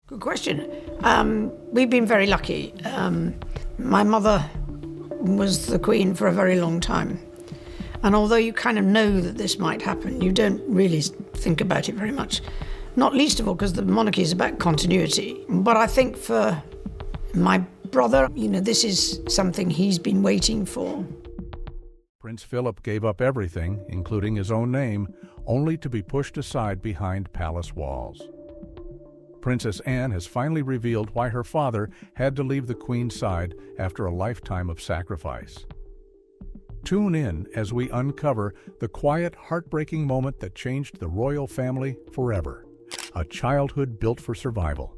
Good question. We've been very lucky. My mother was the Queen for a very long time. And although you kind of know that this might happen, you don't really think about it very much. Not least of all because the monarchy is about continuity. But I think for my brother, this is something he's been waiting for. Prince Philip gave up everything, including his own name, only to be pushed aside behind palace walls. Princess Anne has finally revealed why her father had to leave the Queen's side after a lifetime of sacrifice. Tune in as we uncover the quiet, heartbreaking moment that changed the royal family forever, a childhood built for survival.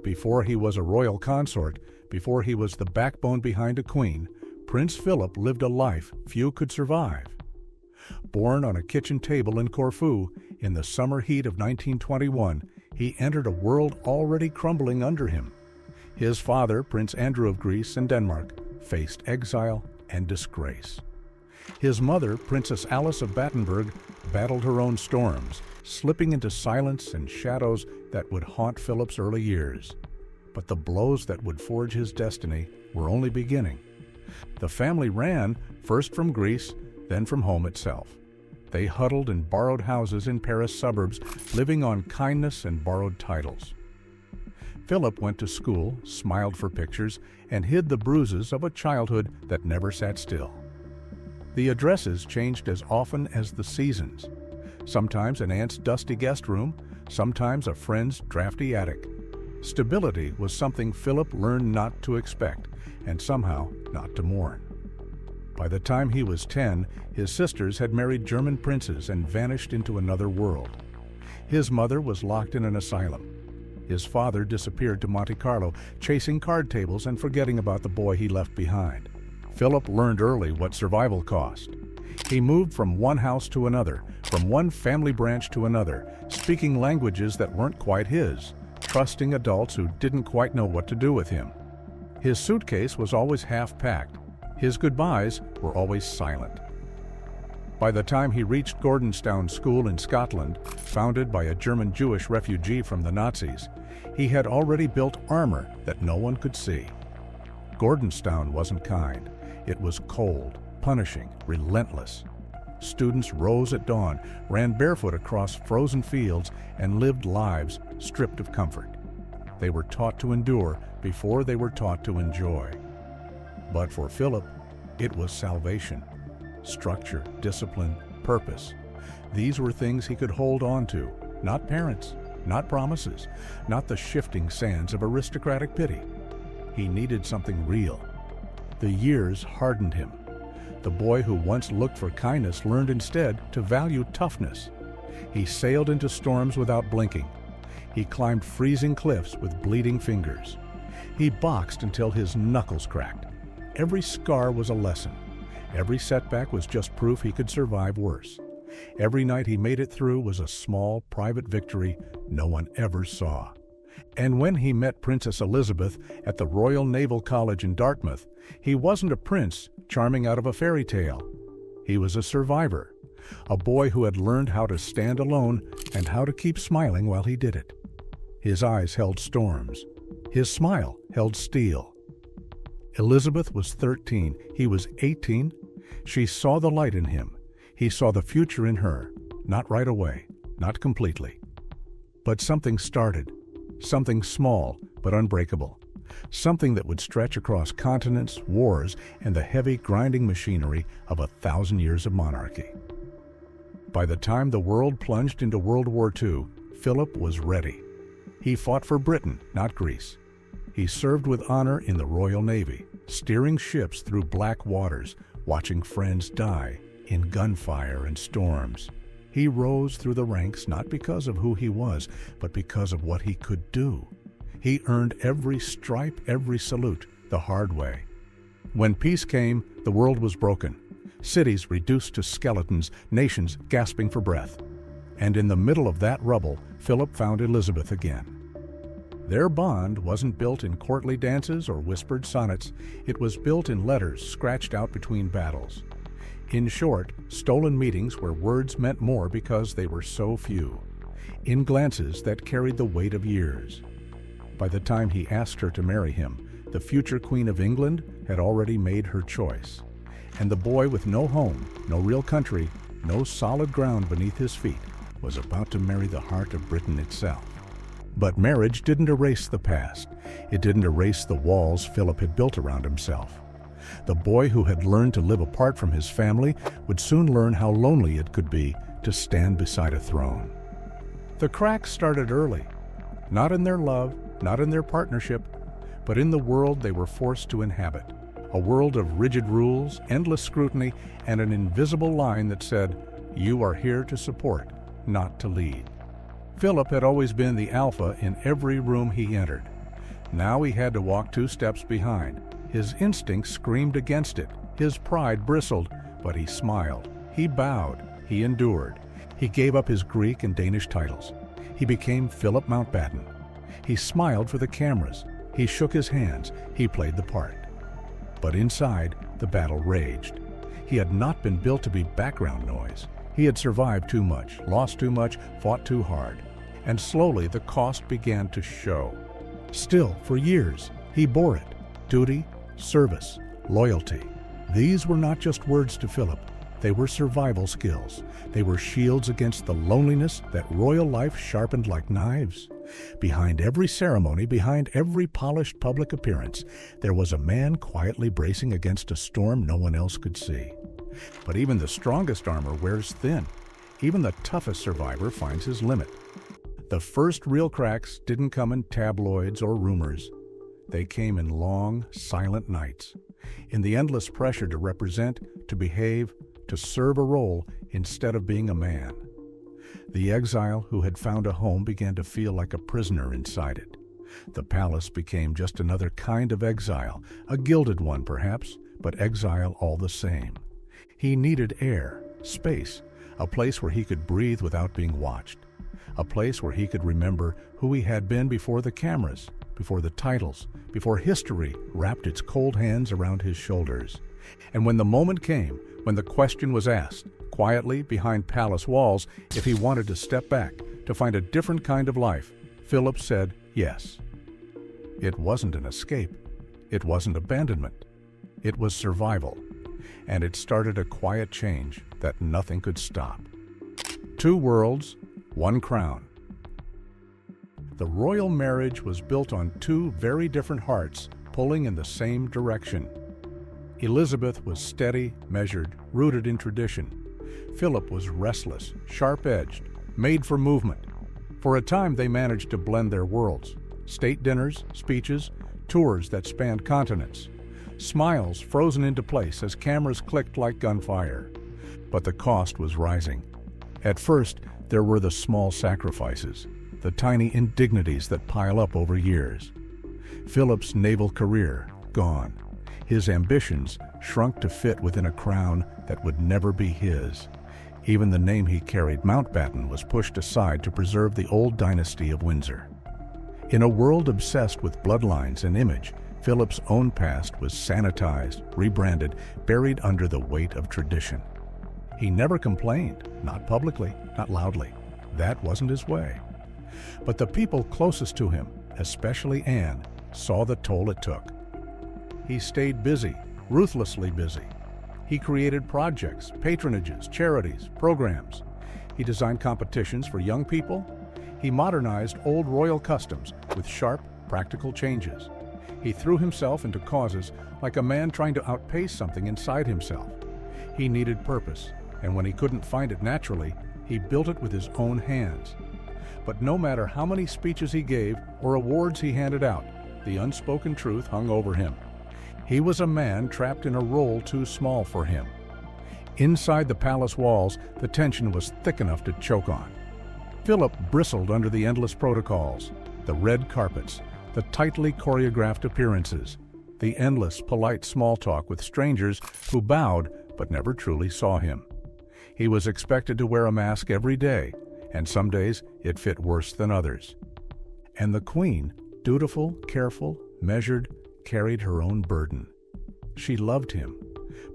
Before he was a royal consort, before he was the backbone behind a queen, Prince Philip lived a life few could survive. Born on a kitchen table in Corfu in the summer heat of 1921, he entered a world already crumbling under him. His father, Prince Andrew of Greece and Denmark, faced exile and disgrace. His mother, Princess Alice of Battenberg, battled her own storms, slipping into silence and shadows that would haunt Philip's early years. But the blows that would forge his destiny were only beginning. The family ran, first from Greece, then from home itself. They huddled in borrowed houses in Paris suburbs, living on kindness and borrowed titles. Philip went to school, smiled for pictures, and hid the bruises of a childhood that never sat still. The addresses changed as often as the seasons. Sometimes an aunt's dusty guest room, sometimes a friend's drafty attic. Stability was something Philip learned not to expect, and somehow not to mourn. By the time he was 10, his sisters had married German princes and vanished into another world. His mother was locked in an asylum. His father disappeared to Monte Carlo, chasing card tables and forgetting about the boy he left behind. Philip learned early what survival cost. He moved from one house to another, from one family branch to another, speaking languages that weren't quite his, trusting adults who didn't quite know what to do with him. His suitcase was always half-packed. His goodbyes were always silent. By the time he reached Gordonstoun School in Scotland, founded by a German Jewish refugee from the Nazis, he had already built armor that no one could see. Gordonstoun wasn't kind. It was cold, punishing, relentless. Students rose at dawn, ran barefoot across frozen fields, and lived lives stripped of comfort. They were taught to endure before they were taught to enjoy. But for Philip, it was salvation. Structure, discipline, purpose. These were things he could hold on to, not parents, not promises, not the shifting sands of aristocratic pity. He needed something real. The years hardened him. The boy who once looked for kindness learned instead to value toughness. He sailed into storms without blinking. He climbed freezing cliffs with bleeding fingers. He boxed until his knuckles cracked. Every scar was a lesson. Every setback was just proof he could survive worse. Every night he made it through was a small, private victory no one ever saw. And when he met Princess Elizabeth at the Royal Naval College in Dartmouth, he wasn't a prince charming out of a fairy tale. He was a survivor, a boy who had learned how to stand alone and how to keep smiling while he did it. His eyes held storms. His smile held steel. Elizabeth was 13. He was 18. She saw the light in him. He saw the future in her. Not right away, not completely. But something started. Something small but unbreakable. Something that would stretch across continents, wars, and the heavy grinding machinery of 1,000 years of monarchy. By the time the world plunged into World War II, Philip was ready. He fought for Britain, not Greece. He served with honor in the Royal Navy, steering ships through black waters, watching friends die in gunfire and storms. He rose through the ranks not because of who he was, but because of what he could do. He earned every stripe, every salute, the hard way. When peace came, the world was broken. Cities reduced to skeletons, nations gasping for breath. And in the middle of that rubble, Philip found Elizabeth again. Their bond wasn't built in courtly dances or whispered sonnets. It was built in letters scratched out between battles. In short, stolen meetings where words meant more because they were so few. in glances that carried the weight of years. By the time he asked her to marry him, the future Queen of England had already made her choice. And the boy with no home, no real country, no solid ground beneath his feet, was about to marry the heart of Britain itself. But marriage didn't erase the past. It didn't erase the walls Philip had built around himself. The boy who had learned to live apart from his family would soon learn how lonely it could be to stand beside a throne. The cracks started early, not in their love, not in their partnership, but in the world they were forced to inhabit. A world of rigid rules, endless scrutiny, and an invisible line that said, "You are here to support, not to lead." Philip had always been the alpha in every room he entered. Now he had to walk 2 steps behind. His instincts screamed against it. His pride bristled, but he smiled. He bowed. He endured. He gave up his Greek and Danish titles. He became Philip Mountbatten. He smiled for the cameras. He shook his hands. He played the part. But inside, the battle raged. He had not been built to be background noise. He had survived too much, lost too much, fought too hard. And slowly the cost began to show. Still, for years, he bore it. Duty, service, loyalty. These were not just words to Philip. They were survival skills. They were shields against the loneliness that royal life sharpened like knives. Behind every ceremony, behind every polished public appearance, there was a man quietly bracing against a storm no one else could see. But even the strongest armor wears thin. Even the toughest survivor finds his limit. The first real cracks didn't come in tabloids or rumors. They came in long, silent nights, in the endless pressure to represent, to behave, to serve a role instead of being a man. The exile who had found a home began to feel like a prisoner inside it. The palace became just another kind of exile, a gilded one perhaps, but exile all the same. He needed air, space, a place where he could breathe without being watched, a place where he could remember who he had been before the cameras, before the titles, before history wrapped its cold hands around his shoulders. And when the moment came, when the question was asked, quietly behind palace walls, if he wanted to step back, to find a different kind of life, Philip said yes. It wasn't an escape. It wasn't abandonment. It was survival. And it started a quiet change that nothing could stop. 2 worlds, 1 crown. The royal marriage was built on 2 very different hearts pulling in the same direction. Elizabeth was steady, measured, rooted in tradition. Philip was restless, sharp-edged, made for movement. For a time they managed to blend their worlds. State dinners, speeches, tours that spanned continents. Smiles frozen into place as cameras clicked like gunfire. But the cost was rising. At first, there were the small sacrifices, the tiny indignities that pile up over years. Philip's naval career, gone. His ambitions shrunk to fit within a crown that would never be his. Even the name he carried, Mountbatten, was pushed aside to preserve the old dynasty of Windsor. In a world obsessed with bloodlines and image, Philip's own past was sanitized, rebranded, buried under the weight of tradition. He never complained, not publicly, not loudly. That wasn't his way. But the people closest to him, especially Anne, saw the toll it took. He stayed busy, ruthlessly busy. He created projects, patronages, charities, programs. He designed competitions for young people. He modernized old royal customs with sharp, practical changes. He threw himself into causes like a man trying to outpace something inside himself. He needed purpose, and when he couldn't find it naturally, he built it with his own hands. But no matter how many speeches he gave or awards he handed out, the unspoken truth hung over him. He was a man trapped in a role too small for him. Inside the palace walls, the tension was thick enough to choke on. Philip bristled under the endless protocols, the red carpets, the tightly choreographed appearances, the endless polite small talk with strangers who bowed but never truly saw him. He was expected to wear a mask every day, and some days it fit worse than others. And the Queen, dutiful, careful, measured, carried her own burden. She loved him,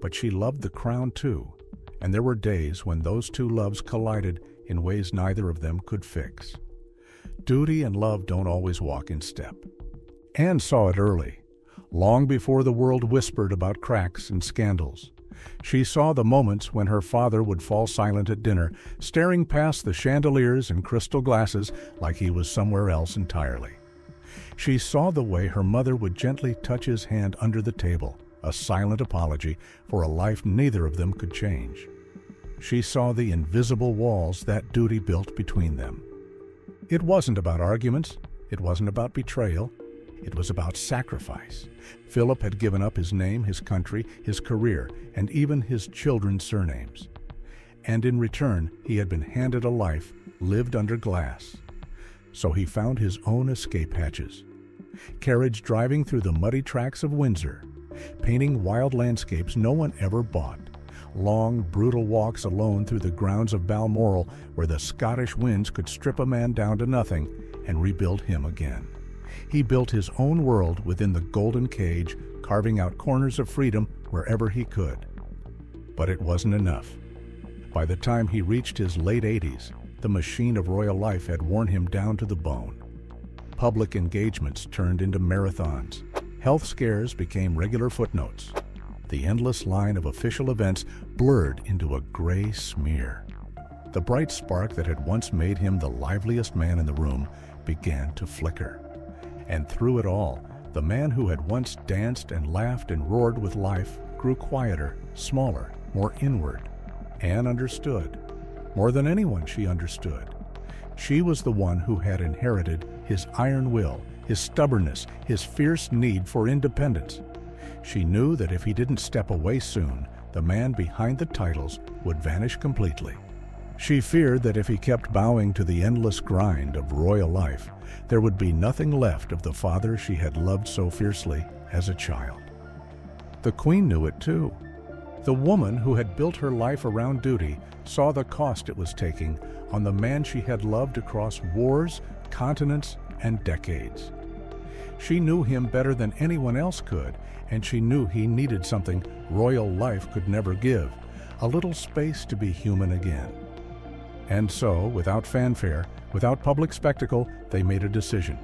but she loved the crown too, and there were days when those 2 loves collided in ways neither of them could fix. Duty and love don't always walk in step. Anne saw it early, long before the world whispered about cracks and scandals. She saw the moments when her father would fall silent at dinner, staring past the chandeliers and crystal glasses like he was somewhere else entirely. She saw the way her mother would gently touch his hand under the table, a silent apology for a life neither of them could change. She saw the invisible walls that duty built between them. It wasn't about arguments. It wasn't about betrayal. It was about sacrifice. Philip had given up his name, his country, his career, and even his children's surnames. And in return, he had been handed a life lived under glass. So he found his own escape hatches. Carriage driving through the muddy tracks of Windsor, painting wild landscapes no one ever bought. Long, brutal walks alone through the grounds of Balmoral, where the Scottish winds could strip a man down to nothing and rebuild him again. He built his own world within the golden cage, carving out corners of freedom wherever he could. But it wasn't enough. By the time he reached his late 80s, the machine of royal life had worn him down to the bone. Public engagements turned into marathons. Health scares became regular footnotes. The endless line of official events blurred into a gray smear. The bright spark that had once made him the liveliest man in the room began to flicker. And through it all, the man who had once danced and laughed and roared with life grew quieter, smaller, more inward. Anne understood. More than anyone, she understood. She was the one who had inherited his iron will, his stubbornness, his fierce need for independence. She knew that if he didn't step away soon, the man behind the titles would vanish completely. She feared that if he kept bowing to the endless grind of royal life, there would be nothing left of the father she had loved so fiercely as a child. The Queen knew it too. The woman who had built her life around duty saw the cost it was taking on the man she had loved across wars, continents, and decades. She knew him better than anyone else could, and she knew he needed something royal life could never give, a little space to be human again. And so, without fanfare, without public spectacle, they made a decision.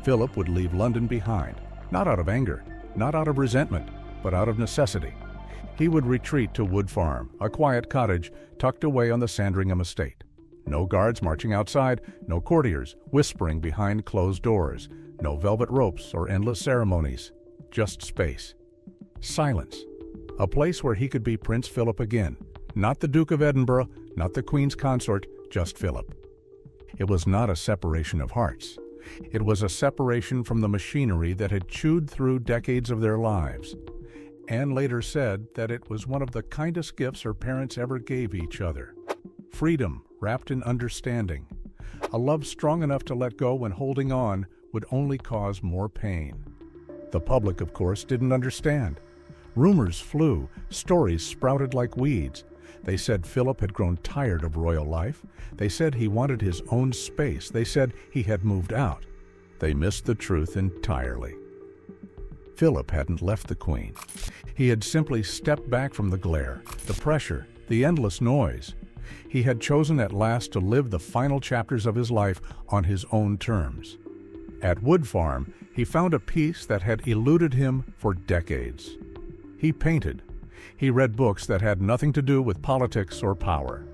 Philip would leave London behind, not out of anger, not out of resentment, but out of necessity. He would retreat to Wood Farm, a quiet cottage tucked away on the Sandringham estate. No guards marching outside, no courtiers whispering behind closed doors, no velvet ropes or endless ceremonies, just space. Silence. A place where he could be Prince Philip again, not the Duke of Edinburgh, not the Queen's consort, just Philip. It was not a separation of hearts. It was a separation from the machinery that had chewed through decades of their lives. Anne later said that it was one of the kindest gifts her parents ever gave each other. Freedom wrapped in understanding. A love strong enough to let go when holding on would only cause more pain. The public, of course, didn't understand. Rumors flew, stories sprouted like weeds. They said Philip had grown tired of royal life. They said he wanted his own space. They said he had moved out. They missed the truth entirely. Philip hadn't left the Queen. He had simply stepped back from the glare, the pressure, the endless noise. He had chosen at last to live the final chapters of his life on his own terms. At Wood Farm, he found a peace that had eluded him for decades. He painted. He read books that had nothing to do with politics or power.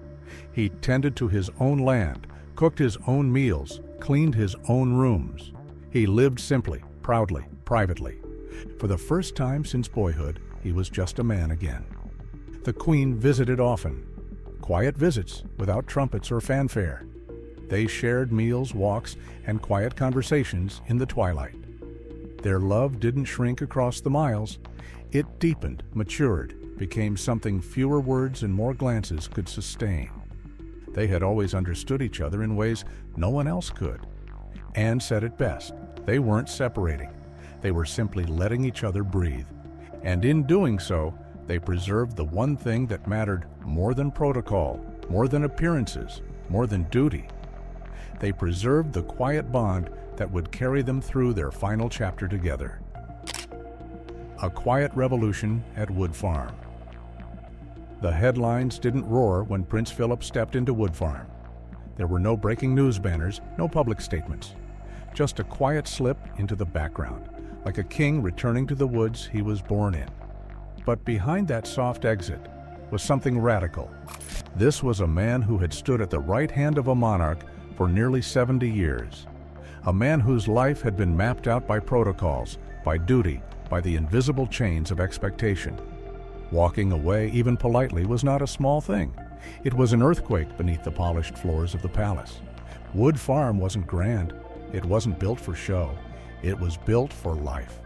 He tended to his own land, cooked his own meals, cleaned his own rooms. He lived simply, proudly, privately. For the first time since boyhood, he was just a man again. The Queen visited often. Quiet visits, without trumpets or fanfare. They shared meals, walks, and quiet conversations in the twilight. Their love didn't shrink across the miles. It deepened, matured, became something fewer words and more glances could sustain. They had always understood each other in ways no one else could. Anne said it best. They weren't separating. They were simply letting each other breathe. And in doing so, they preserved the one thing that mattered more than protocol, more than appearances, more than duty. They preserved the quiet bond that would carry them through their final chapter together. A quiet revolution at Wood Farm. The headlines didn't roar when Prince Philip stepped into Wood Farm. There were no breaking news banners, no public statements. Just a quiet slip into the background, like a king returning to the woods he was born in. But behind that soft exit was something radical. This was a man who had stood at the right hand of a monarch for nearly 70 years. A man whose life had been mapped out by protocols, by duty, by the invisible chains of expectation. Walking away, even politely, was not a small thing. It was an earthquake beneath the polished floors of the palace. Wood Farm wasn't grand. It wasn't built for show. It was built for life.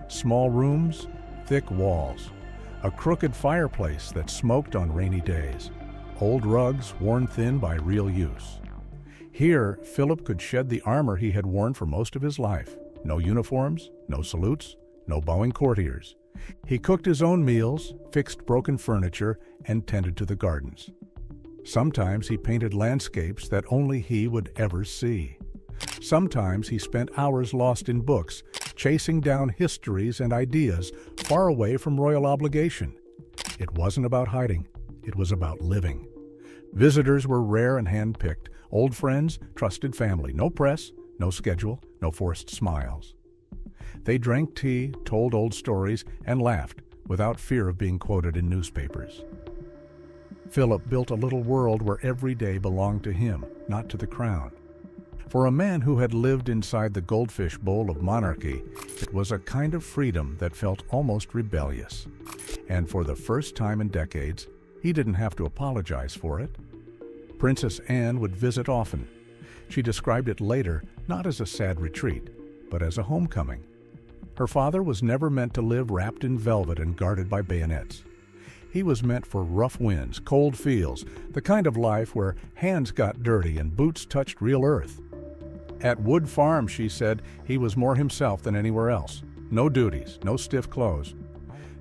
Small rooms, thick walls, a crooked fireplace that smoked on rainy days, old rugs worn thin by real use. Here, Philip could shed the armor he had worn for most of his life. No uniforms, no salutes, no bowing courtiers. He cooked his own meals, fixed broken furniture, and tended to the gardens. Sometimes he painted landscapes that only he would ever see. Sometimes he spent hours lost in books, chasing down histories and ideas far away from royal obligation. It wasn't about hiding. It was about living. Visitors were rare and hand-picked. Old friends, trusted family. No press, no schedule, no forced smiles. They drank tea, told old stories, and laughed without fear of being quoted in newspapers. Philip built a little world where every day belonged to him, not to the crown. For a man who had lived inside the goldfish bowl of monarchy, it was a kind of freedom that felt almost rebellious. And for the first time in decades, he didn't have to apologize for it. Princess Anne would visit often. She described it later not as a sad retreat, but as a homecoming. Her father was never meant to live wrapped in velvet and guarded by bayonets. He was meant for rough winds, cold fields, the kind of life where hands got dirty and boots touched real earth. At Wood Farm, she said, he was more himself than anywhere else. No duties, no stiff clothes.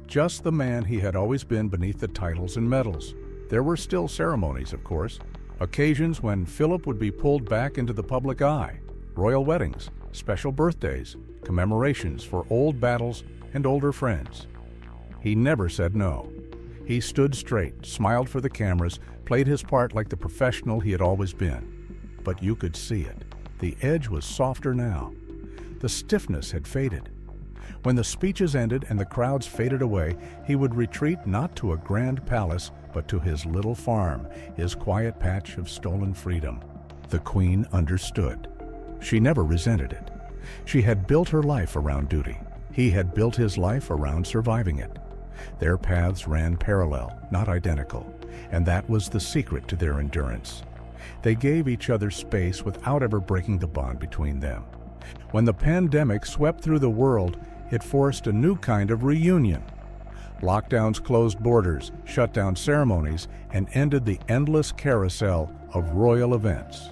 Just the man he had always been beneath the titles and medals. There were still ceremonies, of course. Occasions when Philip would be pulled back into the public eye. Royal weddings, special birthdays, commemorations for old battles and older friends. He never said no. He stood straight, smiled for the cameras, played his part like the professional he had always been. But you could see it. The edge was softer now. The stiffness had faded. When the speeches ended and the crowds faded away, he would retreat not to a grand palace, but to his little farm, his quiet patch of stolen freedom. The Queen understood. She never resented it. She had built her life around duty. He had built his life around surviving it. Their paths ran parallel, not identical, and that was the secret to their endurance. They gave each other space without ever breaking the bond between them. When the pandemic swept through the world, it forced a new kind of reunion. Lockdowns closed borders, shut down ceremonies, and ended the endless carousel of royal events.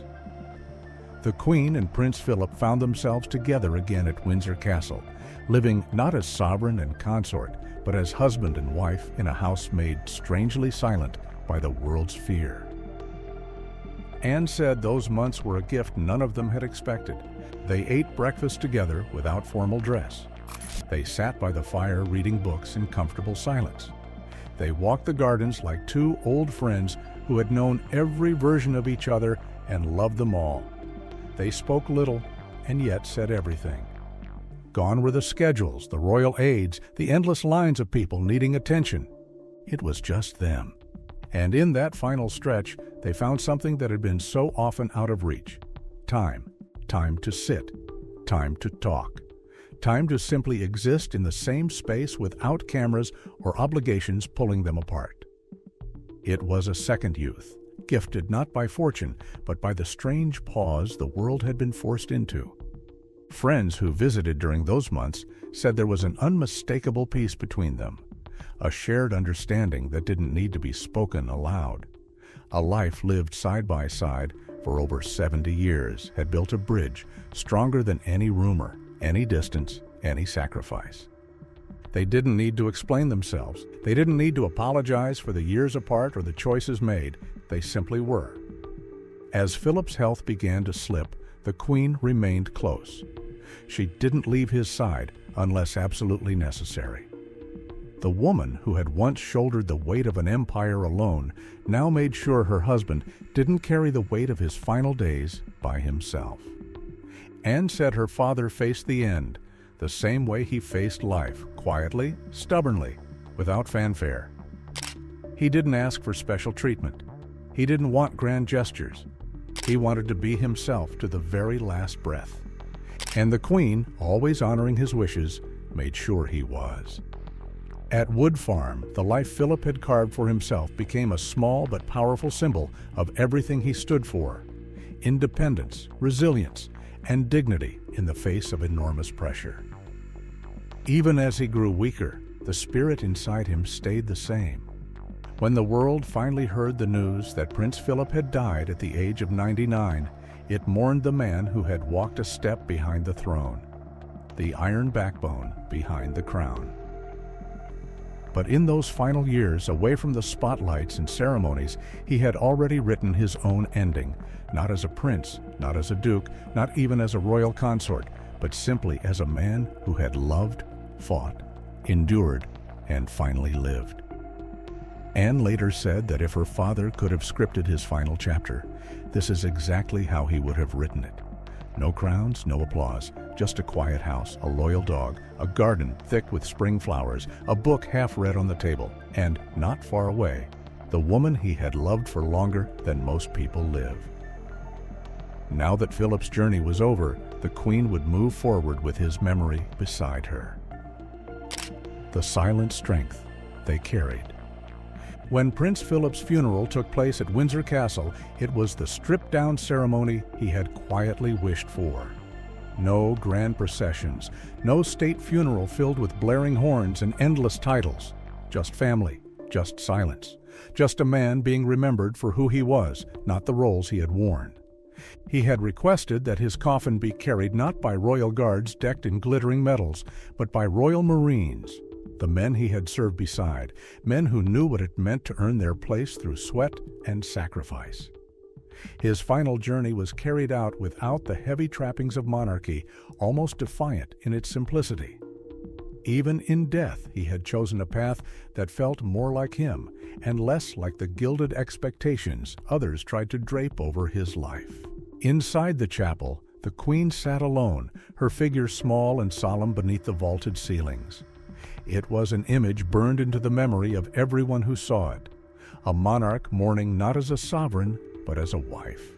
The Queen and Prince Philip found themselves together again at Windsor Castle, living not as sovereign and consort, but as husband and wife in a house made strangely silent by the world's fear. Anne said those months were a gift none of them had expected. They ate breakfast together without formal dress. They sat by the fire reading books in comfortable silence. They walked the gardens like two old friends who had known every version of each other and loved them all. They spoke little and yet said everything. Gone were the schedules, the royal aides, the endless lines of people needing attention. It was just them. And in that final stretch, they found something that had been so often out of reach. Time. Time to sit. Time to talk. Time to simply exist in the same space without cameras or obligations pulling them apart. It was a second youth, gifted not by fortune, but by the strange pause the world had been forced into. Friends who visited during those months said there was an unmistakable peace between them, a shared understanding that didn't need to be spoken aloud. A life lived side by side for over 70 years had built a bridge stronger than any rumor, any distance, any sacrifice. They didn't need to explain themselves. They didn't need to apologize for the years apart or the choices made. They simply were. As Philip's health began to slip, the Queen remained close. She didn't leave his side unless absolutely necessary. The woman who had once shouldered the weight of an empire alone now made sure her husband didn't carry the weight of his final days by himself. Anne said her father faced the end the same way he faced life, quietly, stubbornly, without fanfare. He didn't ask for special treatment. He didn't want grand gestures. He wanted to be himself to the very last breath. And the Queen, always honoring his wishes, made sure he was. At Wood Farm, the life Philip had carved for himself became a small but powerful symbol of everything he stood for: independence, resilience, and dignity in the face of enormous pressure. Even as he grew weaker, the spirit inside him stayed the same. When the world finally heard the news that Prince Philip had died at the age of 99, it mourned the man who had walked a step behind the throne, the iron backbone behind the crown. But in those final years, away from the spotlights and ceremonies, he had already written his own ending, not as a prince, not as a duke, not even as a royal consort, but simply as a man who had loved, fought, endured, and finally lived. Anne later said that if her father could have scripted his final chapter, this is exactly how he would have written it. No crowns, no applause, just a quiet house, a loyal dog, a garden thick with spring flowers, a book half read on the table, and, not far away, the woman he had loved for longer than most people live. Now that Philip's journey was over, the Queen would move forward with his memory beside her. The silent strength they carried. When Prince Philip's funeral took place at Windsor Castle, it was the stripped-down ceremony he had quietly wished for. No grand processions, no state funeral filled with blaring horns and endless titles. Just family, just silence, just a man being remembered for who he was, not the roles he had worn. He had requested that his coffin be carried not by royal guards decked in glittering medals, but by Royal Marines, the men he had served beside, men who knew what it meant to earn their place through sweat and sacrifice. His final journey was carried out without the heavy trappings of monarchy, almost defiant in its simplicity. Even in death, he had chosen a path that felt more like him and less like the gilded expectations others tried to drape over his life. Inside the chapel, the Queen sat alone, her figure small and solemn beneath the vaulted ceilings. It was an image burned into the memory of everyone who saw it, a monarch mourning not as a sovereign, but as a wife.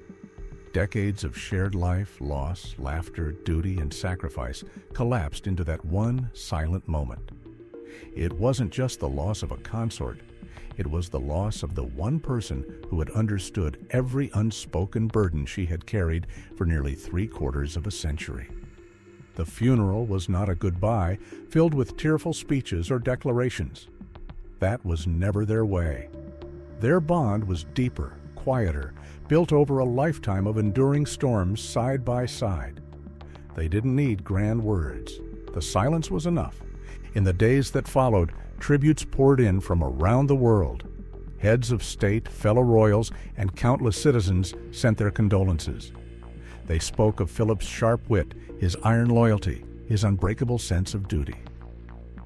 Decades of shared life, loss, laughter, duty, and sacrifice collapsed into that one silent moment. It wasn't just the loss of a consort. It was the loss of the one person who had understood every unspoken burden she had carried for nearly 3/4 of a century. The funeral was not a goodbye filled with tearful speeches or declarations. That was never their way. Their bond was deeper, quieter, built over a lifetime of enduring storms side by side. They didn't need grand words. The silence was enough. In the days that followed, tributes poured in from around the world. Heads of state, fellow royals, and countless citizens sent their condolences. They spoke of Philip's sharp wit, his iron loyalty, his unbreakable sense of duty.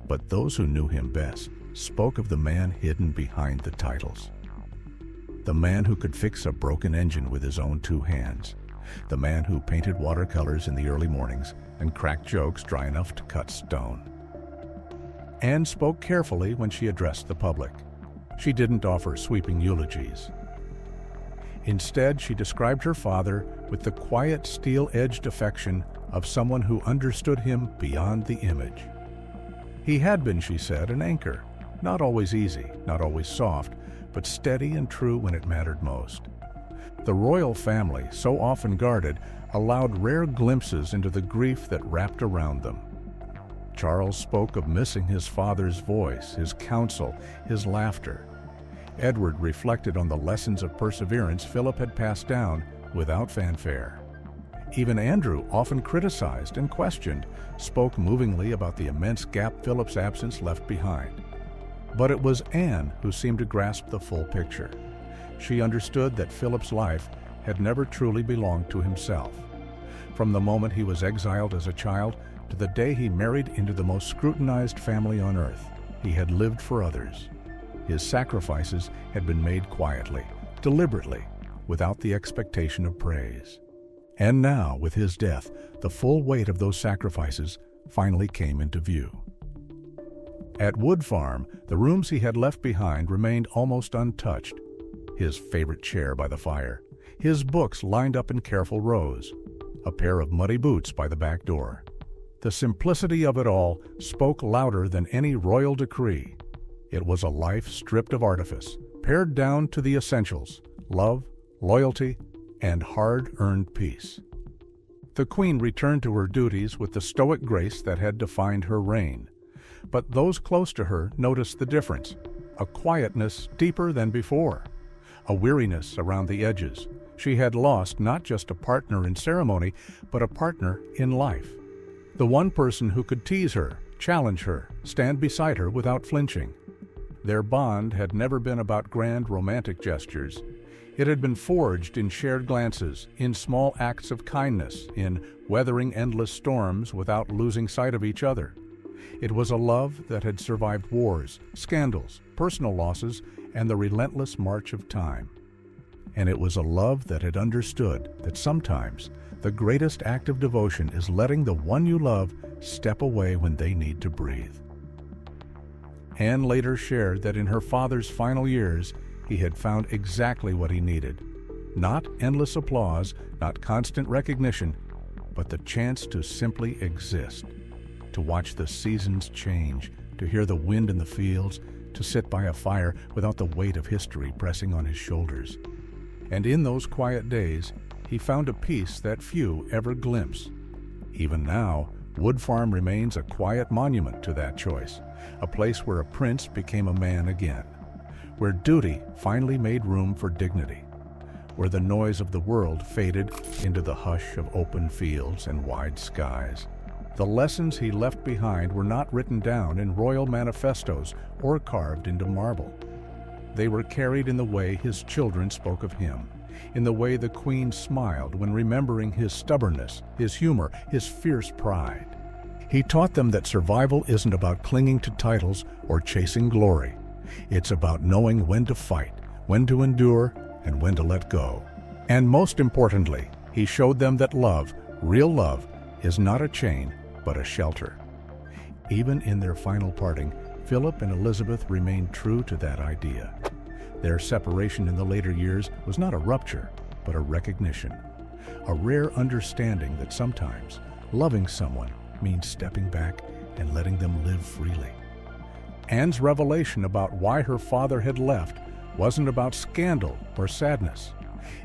But those who knew him best spoke of the man hidden behind the titles. The man who could fix a broken engine with his own 2 hands. The man who painted watercolors in the early mornings and cracked jokes dry enough to cut stone. Anne spoke carefully when she addressed the public. She didn't offer sweeping eulogies. Instead, she described her father with the quiet, steel-edged affection of someone who understood him beyond the image. He had been, she said, an anchor, not always easy, not always soft, but steady and true when it mattered most. The royal family, so often guarded, allowed rare glimpses into the grief that wrapped around them. Charles spoke of missing his father's voice, his counsel, his laughter. Edward reflected on the lessons of perseverance Philip had passed down without fanfare. Even Andrew, often criticized and questioned, spoke movingly about the immense gap Philip's absence left behind. But it was Anne who seemed to grasp the full picture. She understood that Philip's life had never truly belonged to himself. From the moment he was exiled as a child to the day he married into the most scrutinized family on earth, he had lived for others. His sacrifices had been made quietly, deliberately, without the expectation of praise. And now, with his death, the full weight of those sacrifices finally came into view. At Wood Farm, the rooms he had left behind remained almost untouched. His favorite chair by the fire, his books lined up in careful rows, a pair of muddy boots by the back door. The simplicity of it all spoke louder than any royal decree. It was a life stripped of artifice, pared down to the essentials: love, loyalty, and hard-earned peace. The Queen returned to her duties with the stoic grace that had defined her reign. But those close to her noticed the difference: a quietness deeper than before, a weariness around the edges. She had lost not just a partner in ceremony, but a partner in life. The one person who could tease her, challenge her, stand beside her without flinching. Their bond had never been about grand romantic gestures. It had been forged in shared glances, in small acts of kindness, in weathering endless storms without losing sight of each other. It was a love that had survived wars, scandals, personal losses, and the relentless march of time. And it was a love that had understood that sometimes the greatest act of devotion is letting the one you love step away when they need to breathe. Anne later shared that in her father's final years, he had found exactly what he needed. Not endless applause, not constant recognition, but the chance to simply exist, to watch the seasons change, to hear the wind in the fields, to sit by a fire without the weight of history pressing on his shoulders. And in those quiet days, he found a peace that few ever glimpse. Even now, Wood Farm remains a quiet monument to that choice, a place where a prince became a man again, where duty finally made room for dignity, where the noise of the world faded into the hush of open fields and wide skies. The lessons he left behind were not written down in royal manifestos or carved into marble. They were carried in the way his children spoke of him, in the way the Queen smiled when remembering his stubbornness, his humor, his fierce pride. He taught them that survival isn't about clinging to titles or chasing glory. It's about knowing when to fight, when to endure, and when to let go. And most importantly, he showed them that love, real love, is not a chain, but a shelter. Even in their final parting, Philip and Elizabeth remained true to that idea. Their separation in the later years was not a rupture, but a recognition, a rare understanding that sometimes loving someone means stepping back and letting them live freely. Anne's revelation about why her father had left wasn't about scandal or sadness.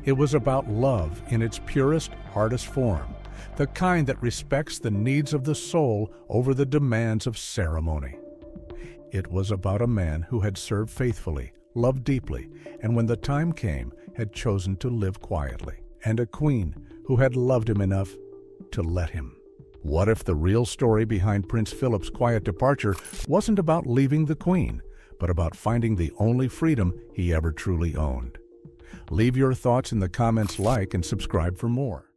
It was about love in its purest, hardest form, the kind that respects the needs of the soul over the demands of ceremony. It was about a man who had served faithfully, loved deeply, and when the time came, had chosen to live quietly, and a queen who had loved him enough to let him. What if the real story behind Prince Philip's quiet departure wasn't about leaving the Queen, but about finding the only freedom he ever truly owned? Leave your thoughts in the comments, like and subscribe for more.